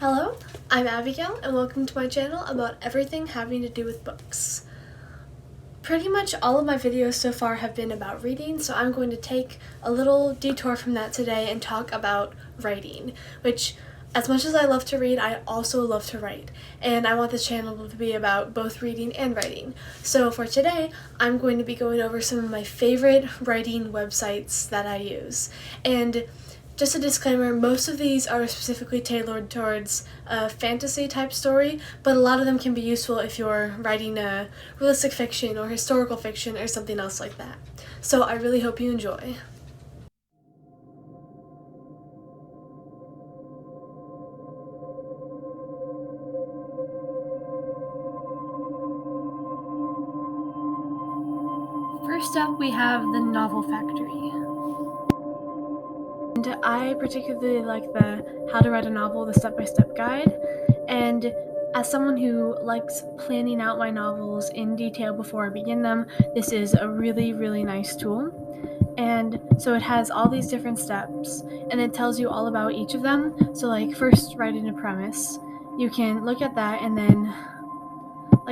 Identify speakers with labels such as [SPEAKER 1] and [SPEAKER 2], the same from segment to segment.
[SPEAKER 1] Hello, I'm Abigail, and welcome to my channel about everything having to do with books. Pretty much all of my videos so far have been about reading, so I'm going to take a little detour from that today and talk about writing, which, as much as I love to read, I also love to write, and I want this channel to be about both reading and writing. So for today, I'm going to be going over some of my favorite writing websites that I use. And just a disclaimer, most of these are specifically tailored towards a fantasy type story, but a lot of them can be useful if you're writing a realistic fiction or historical fiction or something else like that. So I really hope you enjoy. First up, we have the Novel Factory. And I particularly like the How to Write a Novel, the step-by-step guide. And as someone who likes planning out my novels in detail before I begin them, this is a really, really nice tool. And so it has all these different steps, and it tells you all about each of them. So like first writing a premise, you can look at that, and then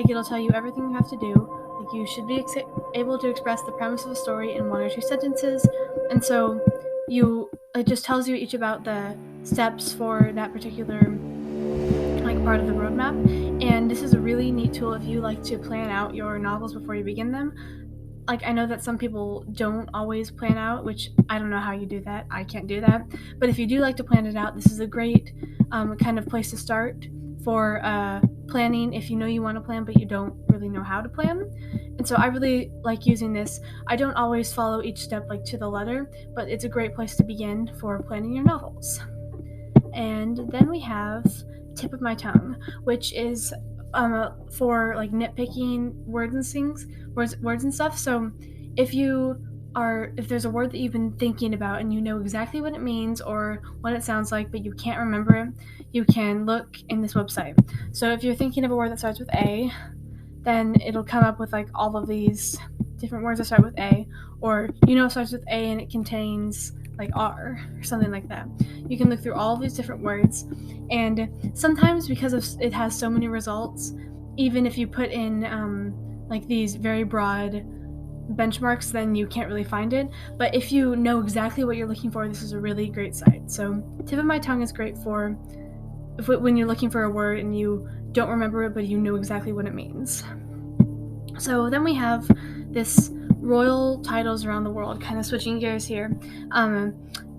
[SPEAKER 1] it'll tell you everything you have to do. Like you should be able to express the premise of a story in 1 or 2 sentences, and so it just tells you each about the steps for that particular part of the roadmap. And this is a really neat tool if you like to plan out your novels before you begin them. I know that some people don't always plan out, which I don't know how you do that. I can't do that. But if you do like to plan it out, this is a great kind of place to start for planning if you know you want to plan, but you don't really know how to plan. And so I really like using this. I don't always follow each step to the letter, but it's a great place to begin for planning your novels. And then we have Tip of My Tongue, which is for nitpicking words and stuff. So if there's a word that you've been thinking about and you know exactly what it means or what it sounds like, but you can't remember it, you can look in this website. So if you're thinking of a word that starts with A, then it'll come up with all of these different words that start with A, or it starts with A and it contains R or something like that. You can look through all of these different words, and sometimes because it has so many results, even if you put in these very broad benchmarks, then you can't really find it. But if you know exactly what you're looking for, this is a really great site. So Tip of My Tongue is great for when you're looking for a word and you don't remember it, but you know exactly what it means. So then we have this royal titles around the world, kind of switching gears here.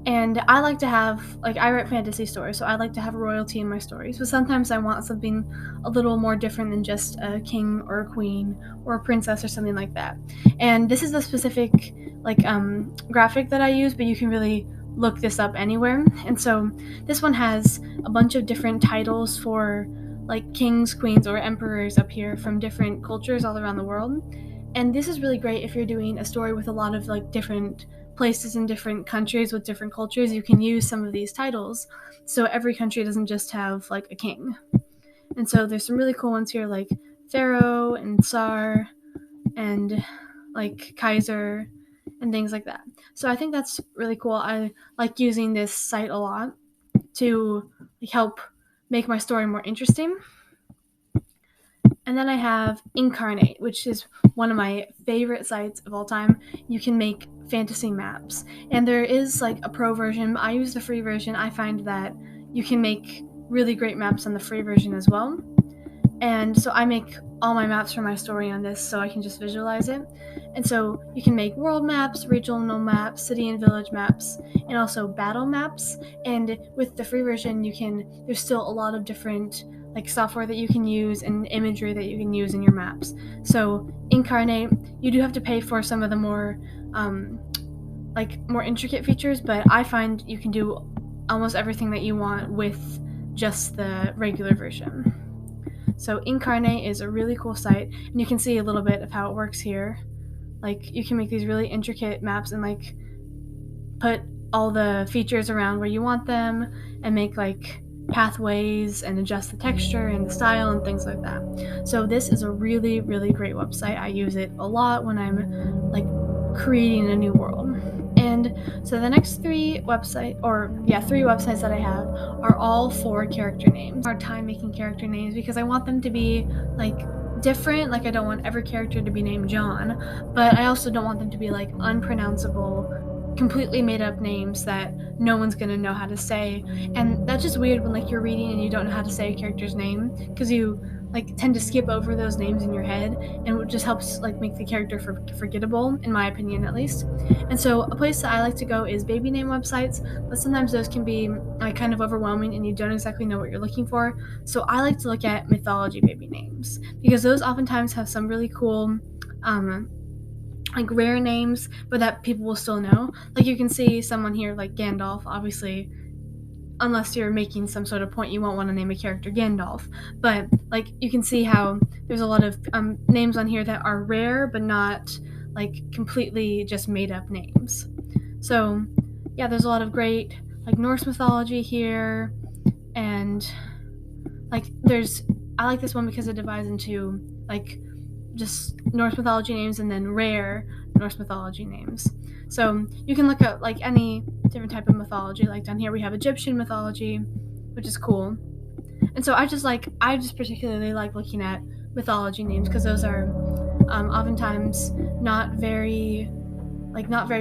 [SPEAKER 1] And I like to have, I write fantasy stories, so I like to have royalty in my stories. But sometimes I want something a little more different than just a king or a queen or a princess or something like that. And this is a specific, graphic that I use, but you can really look this up anywhere. And so this one has a bunch of different titles for, kings, queens, or emperors up here from different cultures all around the world. And this is really great if you're doing a story with a lot of different places in different countries with different cultures. You can use some of these titles so every country doesn't just have a king. And so there's some really cool ones here like Pharaoh and Tsar and Kaiser and things like that. So I think that's really cool. I like using this site a lot to help make my story more interesting. And then I have Incarnate, which is one of my favorite sites of all time. You can make fantasy maps. And there is a pro version. I use the free version. I find that you can make really great maps on the free version as well. And so I make all my maps for my story on this so I can just visualize it. And so you can make world maps, regional maps, city and village maps, and also battle maps. And with the free version, there's still a lot of different software that you can use and imagery that you can use in your maps. So Incarnate, you do have to pay for some of the more more intricate features, but I find you can do almost everything that you want with just the regular version. So Incarnate is a really cool site, and you can see a little bit of how it works here. You can make these really intricate maps and put all the features around where you want them and make pathways and adjust the texture and the style and things like that. So this is a really, really great website. I use it a lot when I'm creating a new world. And And so the next three websites that I have are all for character names. Hard time making character names because I want them to be like different. Like I don't want every character to be named John, but I also don't want them to be like unpronounceable, completely made up names that no one's gonna know how to say. And that's just weird when like you're reading and you don't know how to say a character's name, because you like tend to skip over those names in your head, and it just helps like make the character forgettable, in my opinion at least. And so a place that I like to go is baby name websites, but sometimes those can be like kind of overwhelming and you don't exactly know what you're looking for. So I like to look at mythology baby names because those oftentimes have some really cool like rare names, but that people will still know. Like you can see someone here like Gandalf, obviously, unless you're making some sort of point, you won't want to name a character Gandalf. But like you can see how there's a lot of names on here that are rare, but not like completely just made up names. So yeah, there's a lot of great like Norse mythology here, and like I like this one because it divides into like just Norse mythology names and then rare Norse mythology names. So you can look at like any different type of mythology. Like down here we have Egyptian mythology, which is cool. And so I just particularly like looking at mythology names because those are oftentimes not very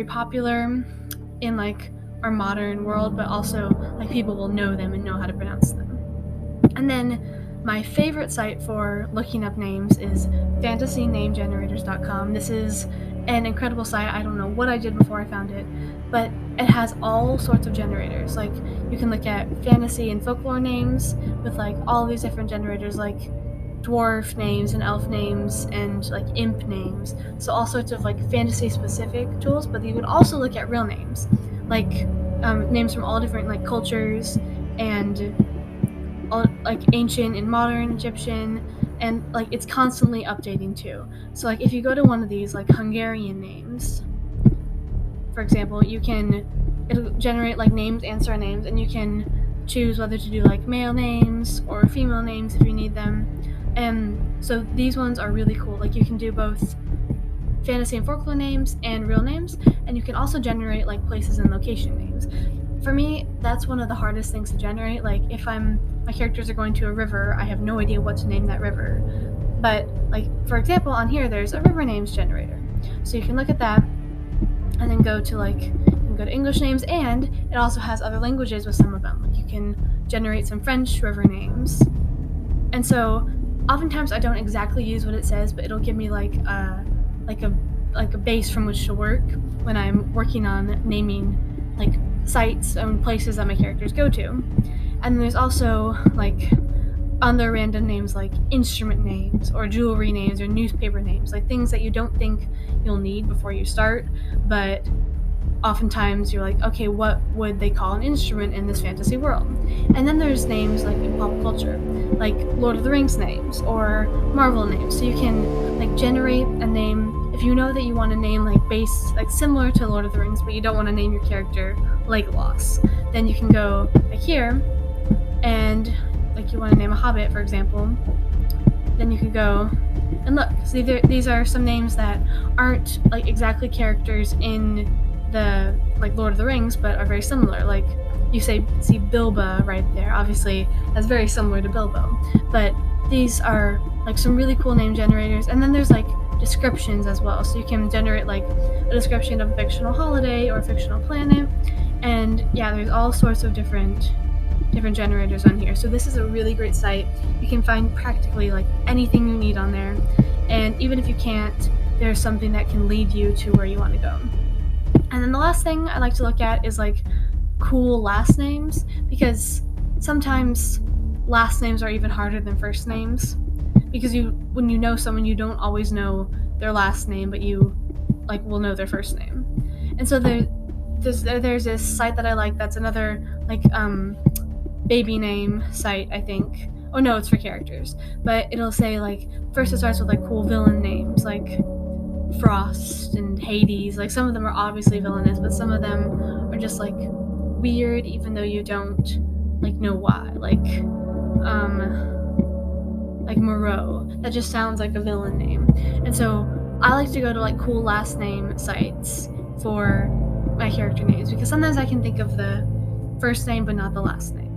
[SPEAKER 1] popular in like our modern world, but also like people will know them and know how to pronounce them. And then my favorite site for looking up names is fantasynamegenerators.com. This is an incredible site. I don't know what I did before I found it, but it has all sorts of generators. Like you can look at fantasy and folklore names with like all these different generators, like dwarf names and elf names and like imp names. So all sorts of like fantasy specific tools, but you can also look at real names, like names from all different like cultures and all, like ancient and modern Egyptian, and like it's constantly updating too. So like if you go to one of these like Hungarian names, for example, it'll generate like names and surnames, and you can choose whether to do like male names or female names if you need them. And so these ones are really cool. Like you can do both fantasy and folklore names and real names, and you can also generate like places and location names. For me, that's one of the hardest things to generate. Like if my characters are going to a river, I have no idea what to name that river. But like for example, on here there's a river names generator. So you can look at that and then go to English names, and it also has other languages with some of them. Like you can generate some French river names. And so oftentimes I don't exactly use what it says, but it'll give me like a base from which to work when I'm working on naming like sites and places that my characters go to. And then there's also like other random names like instrument names or jewelry names or newspaper names, like things that you don't think you'll need before you start, but oftentimes you're like, okay, what would they call an instrument in this fantasy world? And then there's names like in pop culture, like Lord of the Rings names or Marvel names. So you can like generate a name if you know that you want to name like similar to Lord of the Rings, but you don't want to name your character Legolas. Then you can go like here, and like you want to name a Hobbit, for example. Then you can go and look. So these are some names that aren't like exactly characters in the like Lord of the Rings, but are very similar. Like you see Bilbo right there. Obviously, that's very similar to Bilbo. But these are like some really cool name generators. And then there's like descriptions as well. So you can generate like a description of a fictional holiday or a fictional planet. And yeah, there's all sorts of different generators on here. So this is a really great site. You can find practically like anything you need on there. And even if you can't, there's something that can lead you to where you want to go. And then the last thing I like to look at is like cool last names, because sometimes last names are even harder than first names, because when you know someone, you don't always know their last name, but you like will know their first name. And so there's this site that I like that's another like baby name site, I think. Oh no, it's for characters, but it'll say like first it starts with like cool villain names like Frost and Hades. Like some of them are obviously villainous, but some of them are just like weird, even though you don't like know why. Like Moreau, that just sounds like a villain name. And so I like to go to like cool last name sites for my character names, because sometimes I can think of the first name but not the last name.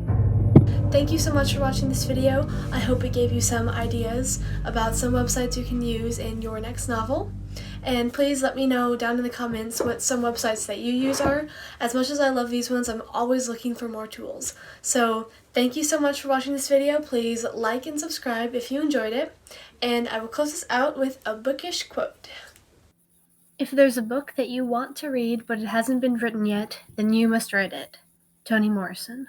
[SPEAKER 1] Thank you so much for watching this video. I hope it gave you some ideas about some websites you can use in your next novel. And please let me know down in the comments what some websites that you use are. As much as I love these ones, I'm always looking for more tools. So thank you so much for watching this video. Please like and subscribe if you enjoyed it. And I will close this out with a bookish quote. If there's a book that you want to read but it hasn't been written yet, then you must write it. Toni Morrison.